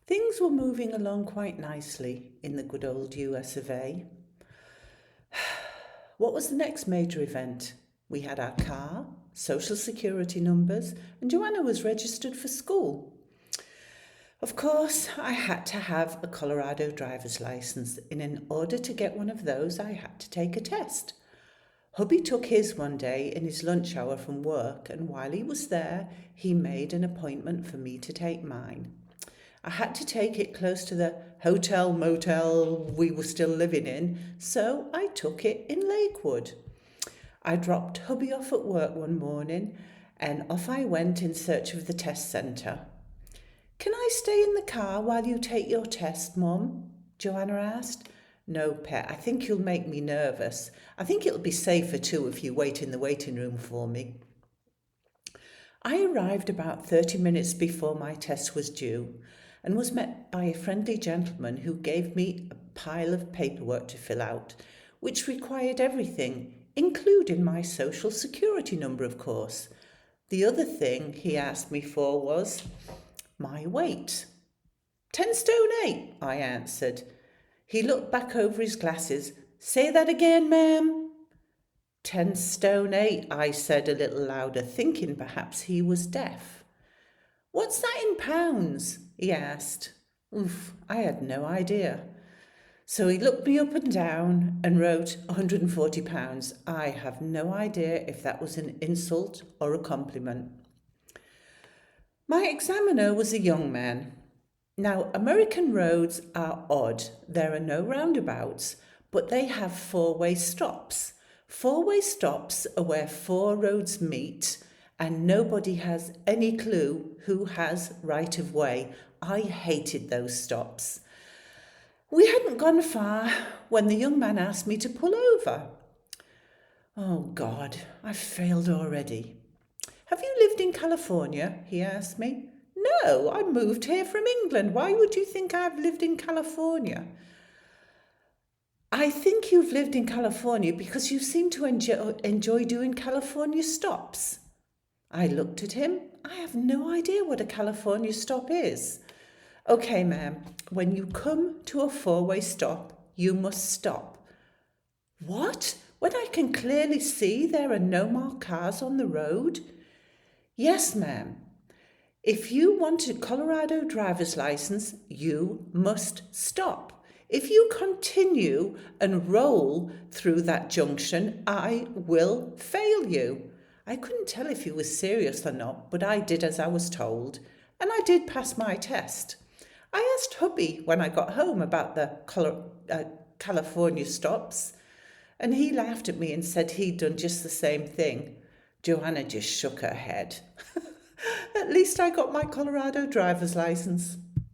Things were moving along quite nicely in the good old US of A. What was the next major event? We had our car, social security numbers, and Joanna was registered for school. Of course, I had to have a Colorado driver's license, and in order to get one of those, I had to take a test. Hubby took his one day in his lunch hour from work, and while he was there, he made an appointment for me to take mine. I had to take it close to the hotel motel we were still living in, so I took it in Lakewood. I dropped hubby off at work one morning and off I went in search of the test centre. Can I stay in the car while you take your test, Mum? Joanna asked. No, pet, I think you'll make me nervous. I think it'll be safer too if you wait in the waiting room for me. I arrived about 30 minutes before my test was due and was met by a friendly gentleman who gave me a pile of paperwork to fill out, which required everything, including my social security number, of course. The other thing he asked me for was my weight. 10 stone 8, I answered. He looked back over his glasses. Say that again, ma'am. 10 stone 8, I said a little louder, thinking perhaps he was deaf. What's that in pounds? He asked. Oof, I had no idea. So he looked me up and down and wrote £140. I have no idea if that was an insult or a compliment. My examiner was a young man. Now, American roads are odd. There are no roundabouts, but they have four-way stops. Four-way stops are where four roads meet, and nobody has any clue who has right of way. I hated those stops. We hadn't gone far when the young man asked me to pull over. Oh God, I've failed already. Have you lived in California? He asked me. No, I moved here from England. Why would you think I've lived in California? I think you've lived in California because you seem to enjoy doing California stops. I looked at him. I have no idea what a California stop is. Okay, ma'am, when you come to a four-way stop, you must stop. What? When I can clearly see there are no more cars on the road? Yes, ma'am. If you want a Colorado driver's license, you must stop. If you continue and roll through that junction, I will fail you. I couldn't tell if he was serious or not, but I did as I was told, and I did pass my test. I asked hubby when I got home about the California stops, and he laughed at me and said he'd done just the same thing. Joanna just shook her head. At least I got my Colorado driver's license.